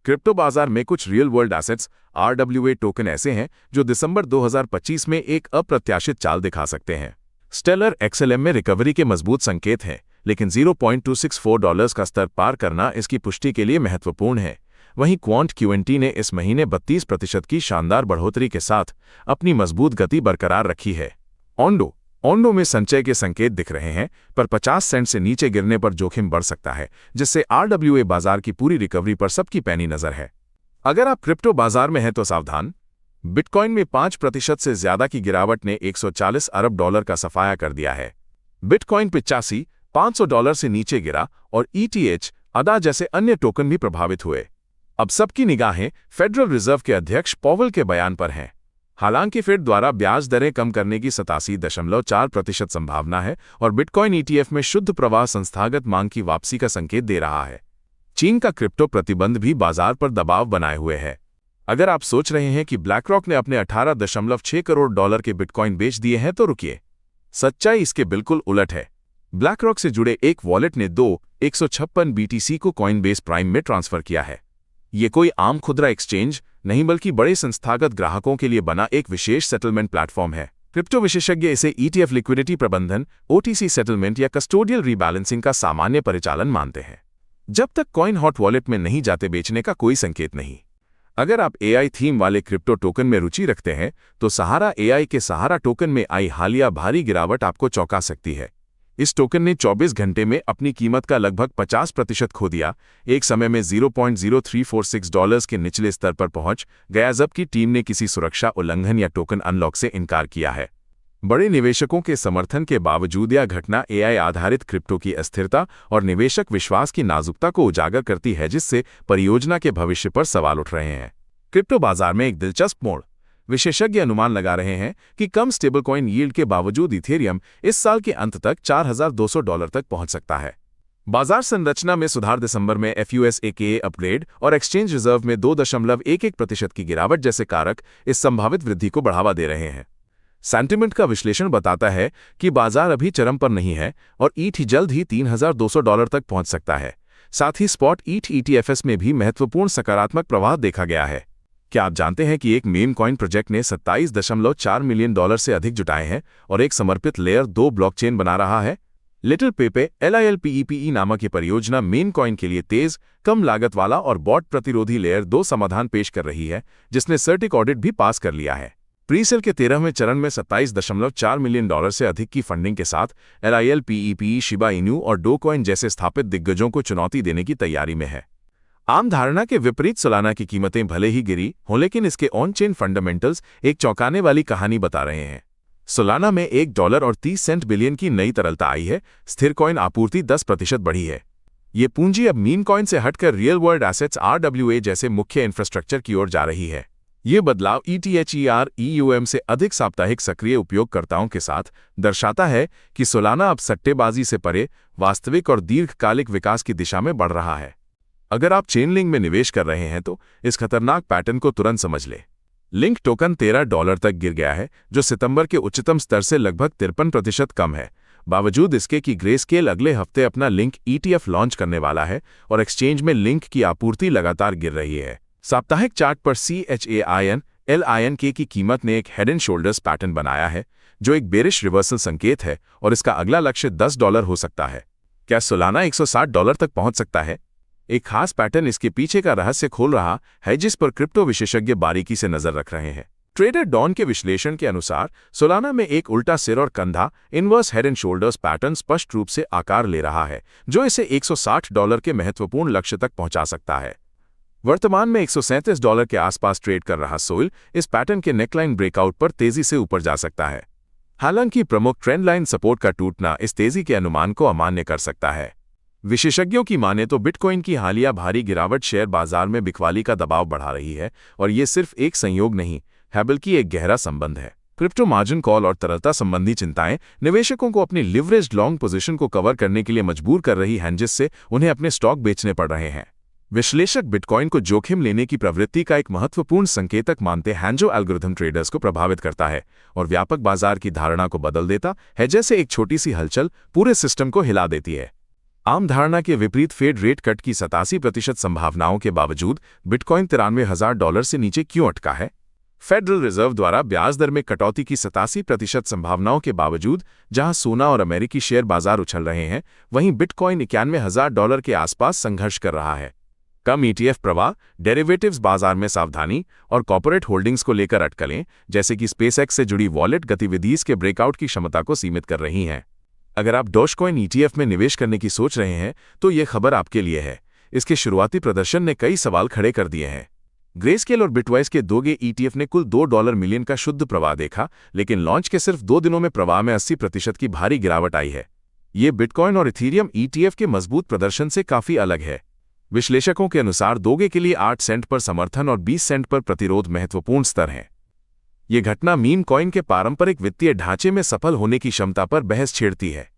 Crypto बाजार में कुछ real world assets RWA token ऐसे हैं जो दिसंबर 2025 में एक अप्रत्याशित चाल दिखा सकते हैं। स्टेलर XLM में रिकवरी के मजबूत संकेत हैं, लेकिन $0.264 का स्तर पार करना इसकी पुष्टि के लिए महत्वपूर्ण है। वहीं क्वांट QNT ने इस महीने 32% की शानदार बढ़ोतरी के साथ अपनी मजबूत गति बरकरार रखी है। ओंडो में संचय के संकेत दिख रहे हैं, पर 50 सेंट से नीचे गिरने पर जोखिम बढ़ सकता है, जिससे RWA बाजार की पूरी रिकवरी पर सबकी पैनी नजर है। अगर आप क्रिप्टो बाजार में हैं तो सावधान। बिटकॉइन में 5% से ज्यादा की गिरावट ने $140 अरब का सफाया कर दिया है। बिटकॉइन $85,500 से नीचे गिरा और ETH, ADA जैसे अन्य टोकन भी प्रभावित हुए। अब सबकी निगाहें फेडरल रिजर्व के अध्यक्ष पॉवेल के बयान पर हैं। हालांकि फेड द्वारा ब्याज दरें कम करने की 87.4% संभावना है और बिटकॉइन ETF में शुद्ध प्रवाह संस्थागत मांग की वापसी का संकेत दे रहा है। चीन का क्रिप्टो प्रतिबंध भी बाजार पर दबाव बनाए हुए है। अगर आप सोच रहे हैं कि ब्लैकरॉक ने अपने $18.6 करोड़ के बिटकॉइन बेच दिए हैं तो रुकिए। सच्चाई इसके बिल्कुल उलट है। ब्लैकरॉक से जुड़े एक वॉलेट ने 156 BTC को कॉइनबेस प्राइम में ट्रांसफर किया है। ये कोई आम खुदरा एक्सचेंज नहीं, बल्कि बड़े संस्थागत ग्राहकों के लिए बना एक विशेष सेटलमेंट प्लेटफॉर्म है। क्रिप्टो विशेषज्ञ इसे ETF लिक्विडिटी प्रबंधन, OTC सेटलमेंट या कस्टोडियल रीबैलेंसिंग का सामान्य परिचालन मानते हैं। जब तक कॉइन हॉट वॉलेट में नहीं जाते, बेचने का कोई संकेत नहीं। अगर आप AI थीम वाले क्रिप्टो टोकन में रुचि रखते हैं तो सहारा AI के सहारा टोकन में आई हालिया भारी गिरावट आपको चौंका सकती है। इस टोकन ने 24 घंटे में अपनी कीमत का लगभग 50% खो दिया। एक समय में $0.0346 के निचले स्तर पर पहुंच गया, जबकि टीम ने किसी सुरक्षा उल्लंघन या टोकन अनलॉक से इनकार किया है। बड़े निवेशकों के समर्थन के बावजूद यह घटना AI आधारित क्रिप्टो की अस्थिरता और निवेशक विश्वास की नाजुकता को उजागर करती है, जिससे परियोजना के भविष्य पर सवाल उठ रहे हैं। क्रिप्टो बाजार में एक दिलचस्प मोड़। विशेषज्ञ अनुमान लगा रहे हैं कि कम स्टेबलकॉइन यील्ड के बावजूद इथेरियम इस साल के अंत तक $4,200 तक पहुंच सकता है। बाजार संरचना में सुधार, दिसंबर में FUSAKA अपग्रेड और एक्सचेंज रिजर्व में 2.11% की गिरावट जैसे कारक इस संभावित वृद्धि को बढ़ावा दे रहे हैं। सेंटिमेंट का विश्लेषण बताता है कि बाजार अभी चरम पर नहीं है और ETH जल्द ही $3,200 तक पहुंच सकता है। साथ ही स्पॉट ETH ETFs में भी महत्वपूर्ण सकारात्मक प्रवाह देखा गया है। क्या आप जानते हैं कि एक मेम कॉइन प्रोजेक्ट ने $27.4 मिलियन से अधिक जुटाए हैं और एक समर्पित लेयर 2 ब्लॉकचेन बना रहा है? लिटिल पेपे LILPEPE नामक ये परियोजना मेम कॉइन के लिए तेज, कम लागत वाला और बॉट प्रतिरोधी लेयर 2 समाधान पेश कर रही है, जिसने सर्टिक ऑडिट भी पास कर लिया है। प्रीसेल के 13वें चरण में $27.4 मिलियन से अधिक की फंडिंग के साथ LILPEPE शिबा इनू और डोकॉइन जैसे स्थापित दिग्गजों को चुनौती देने की तैयारी में है। आम धारणा के विपरीत सोलाना की कीमतें भले ही गिरी हों, लेकिन इसके ऑन चेन फंडामेंटल्स एक चौंकाने वाली कहानी बता रहे हैं। सोलाना में $1.30 बिलियन की नई तरलता आई है। स्थिर कॉइन आपूर्ति 10% बढ़ी है। ये पूंजी अब मीम कॉइन से हटकर रियल वर्ल्ड एसेट्स RWA जैसे मुख्य इंफ्रास्ट्रक्चर की ओर जा रही है। ये बदलाव ETHEREUM से अधिक साप्ताहिक सक्रिय उपयोगकर्ताओं के साथ दर्शाता है कि सोलाना अब सट्टेबाजी से परे वास्तविक और दीर्घकालिक विकास की दिशा में बढ़ रहा है। अगर आप चेनलिंक में निवेश कर रहे हैं तो इस खतरनाक पैटर्न को तुरंत समझ लें। लिंक टोकन $13 तक गिर गया है, जो सितंबर के उच्चतम स्तर से लगभग 53% कम है। बावजूद इसके कि ग्रेस्केल अगले हफ्ते अपना लिंक ETF लॉन्च करने वाला है और एक्सचेंज में लिंक की आपूर्ति लगातार गिर रही है। साप्ताहिक चार्ट पर CHAIN-LINK की कीमत ने एक हेड एंड शोल्डर्स पैटर्न बनाया है, जो एक बेरिश रिवर्सल संकेत है और इसका अगला लक्ष्य $10 हो सकता है। क्या सोलाना $160 तक पहुंच सकता है? एक खास पैटर्न इसके पीछे का रहस्य खोल रहा है, जिस पर क्रिप्टो विशेषज्ञ बारीकी से नजर रख रहे हैं। ट्रेडर डॉन के विश्लेषण के अनुसार सोलाना में एक उल्टा सिर और कंधा inverse head and shoulders pattern स्पष्ट रूप से आकार ले रहा है, जो इसे $160 के महत्वपूर्ण लक्ष्य तक पहुंचा सकता है। वर्तमान में $137 के आसपास ट्रेड कर रहा सोल इस पैटर्न के नेकलाइन ब्रेकआउट पर तेजी से ऊपर जा सकता है। हालांकि प्रमुख ट्रेंड लाइन सपोर्ट का टूटना इस तेजी के अनुमान को अमान्य कर सकता है। विशेषज्ञों की माने तो बिटकॉइन की हालिया भारी गिरावट शेयर बाजार में बिकवाली का दबाव बढ़ा रही है और ये सिर्फ एक संयोग नहीं है, बल्कि एक गहरा संबंध है। क्रिप्टो मार्जिन कॉल और तरलता संबंधी चिंताएं निवेशकों को अपनी लिवरेज्ड लॉन्ग पोजीशन को कवर करने के लिए मजबूर कर रही हैं, जिससे उन्हें अपने स्टॉक बेचने पड़ रहे हैं। विश्लेषक बिटकॉइन को जोखिम लेने की प्रवृत्ति का एक महत्वपूर्ण संकेतक मानते हैं, जो एल्गोरिथम ट्रेडर्स को प्रभावित करता है और व्यापक बाजार की धारणा को बदल देता है, जैसे एक छोटी सी हलचल पूरे सिस्टम को हिला देती है। आम धारणा के विपरीत फेड रेट कट की 87% संभावनाओं के बावजूद बिटकॉइन $93,000 से नीचे क्यों अटका है? फेडरल रिजर्व द्वारा ब्याज दर में कटौती की 87% संभावनाओं के बावजूद जहां सोना और अमेरिकी शेयर बाजार उछल रहे हैं, वहीं बिटकॉइन $91,000 के आसपास संघर्ष कर रहा है। कम ईटीएफ प्रवाह, डेरिवेटिव्स बाजार में सावधानी और कॉर्पोरेट होल्डिंग्स को लेकर अटकलें, जैसे कि स्पेसएक्स से जुड़ी वॉलेट गतिविधि के ब्रेकआउट की क्षमता को सीमित कर रही हैं। अगर आप डॉजकॉइन ईटीएफ में निवेश करने की सोच रहे हैं, तो ये खबर आपके लिए है। इसके शुरुआती प्रदर्शन ने कई सवाल खड़े कर दिए हैं। ग्रेस्केल और बिटवाइस के दोगे ईटीएफ ने कुल $2 मिलियन का शुद्ध प्रवाह देखा, लेकिन लॉन्च के सिर्फ 2 दिनों में प्रवाह में 80% की भारी गिरावट आई है। ये बिटकॉइन और इथीरियम ईटीएफ के मजबूत प्रदर्शन से काफी अलग है। विश्लेषकों के अनुसार दोगे के लिए 8 सेंट पर समर्थन और 20 सेंट पर प्रतिरोध महत्वपूर्ण स्तर हैं। ये घटना मीम कॉइन के पारंपरिक वित्तीय ढांचे में सफल होने की क्षमता पर बहस छेड़ती है।